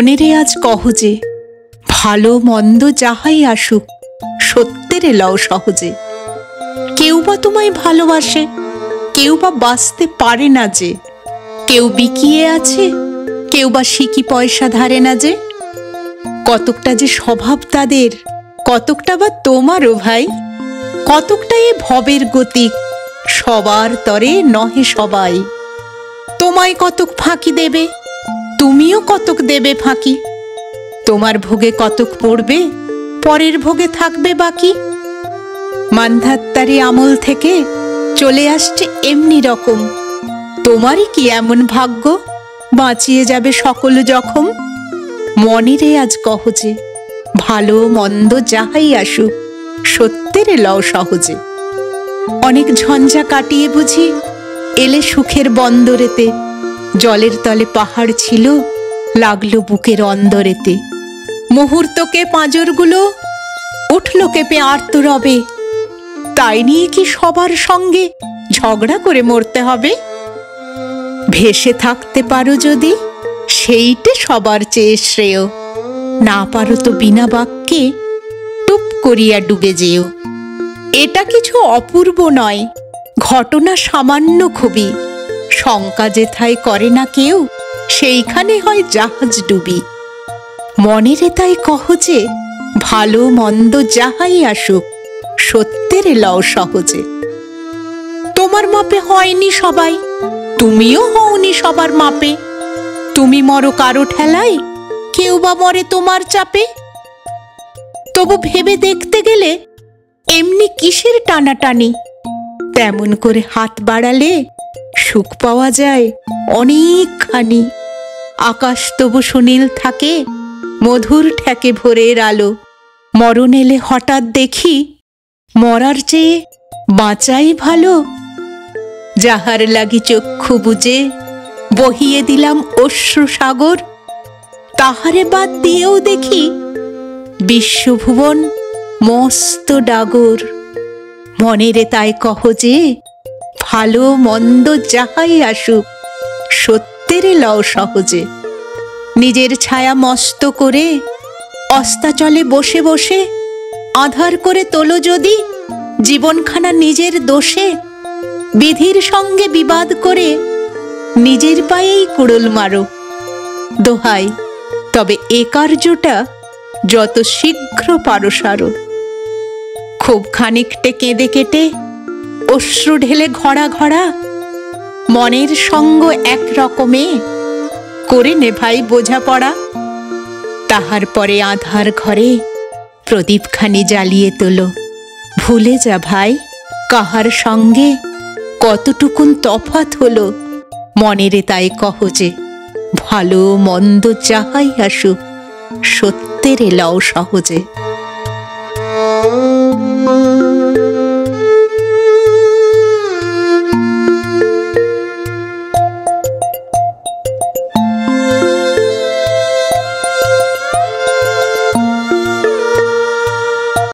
মনেরে আজ কহ যে, ভালো মন্দ যাহাই আসুক, সত্যেরে লও সহজে। কেউ বা তোমায় ভালোবাসে, কেউ বা বাঁচতে পারে না যে। কেউ বিকিয়ে আছে, কেউ বা সিকি পয়সা ধারে না যে। কতকটা যে স্বভাব তাদের, কতকটা বা তোমারও ভাই। কতকটা এ ভবের গতিক, সবার তরে নহে সবাই। তোমায় কতক ফাঁকি দেবে, তুমিও কতক দেবে ফাঁকি। তোমার ভোগে কতক পড়বে, পরের ভোগে থাকবে বাকি। মান্ধাত্তারি আমল থেকে চলে আসছে এমনি রকম। তোমারই কি এমন ভাগ্য, বাঁচিয়ে যাবে সকল জখম। মনেরে আজ কহ যে, ভালো মন্দ যাহাই আসুক, সত্যেরে লও সহজে। অনেক ঝঞ্ঝা কাটিয়ে বুঝি এলে সুখের বন্দরেতে। জলের তলে পাহাড় ছিল, লাগলো বুকের অন্দরেতে। মুহূর্তকে পাঁজরগুলো উঠল কেঁপে আর্তরবে। তাই নিয়ে কি সবার সঙ্গে ঝগড়া করে মরতে হবে? ভেসে থাকতে পারো যদি, সেইটে সবার চেয়ে শ্রেয়। না পারো তো বিনা বাক্যে টুপ করিয়া ডুবে যেও। এটা কিছু অপূর্ব নয়, ঘটনা সামান্য খুবই। শঙ্কা যেথায় করে না কেউ, সেইখানে হয় জাহাজ ডুবি। মনেরে তাই কহ যে, ভালো মন্দ যাহাই আসুক, সত্যেরে লও সহজে। তোমার মাপে হয়নি সবাই, তুমিও হওনি সবার মাপে। তুমি মরো কারো ঠেলায়, কেউ বা মরে তোমার চাপে। তবু ভেবে দেখতে গেলে এমনি কিসের টানাটানি। তেমন করে হাত বাড়ালে সুখ পাওয়া যায় অনেকখানি। আকাশ তবু সুনীল থাকে, মধুর ঠেকে ভোরের আলো। মরণ এলে হঠাৎ দেখি, মরার চেয়ে বাঁচাই ভালো। যাহার লাগি চক্ষু বুজে বহিয়ে দিলাম অশ্রু সাগর, তাহারে বাদ দিয়েও দেখি বিশ্বভুবন মস্ত ডাগর। মনেরে তাই কহ যে, ভালো মন্দ যাহাই আসুক, সত্যেরে লও সহজে। নিজের ছায়া মস্ত করে অস্তাচলে বসে বসে আধার করে তোলো যদি জীবনখানা নিজের দোষে। বিধির সঙ্গে বিবাদ করে নিজের পায়েই কুড়োল মারো। দোহাই, তবে এ কার্যটা যত শীঘ্র পারো সারো। খুব খানিকটে কেঁদে কেটে অশ্রু ঢেলে ঘড়া ঘড়া, মনের সঙ্গ এক রকমে করে নে ভাই বোঝাপড়া। তাহার পরে আধার ঘরে প্রদীপখানি জ্বালিয়ে তোলো। ভুলে যা ভাই, কাহার সঙ্গে কতটুকুন তফাৎ হলো। মনেরে তাই কহ যে, ভালো মন্দ যাহাই আসুক, সত্যেরে লও সহজে।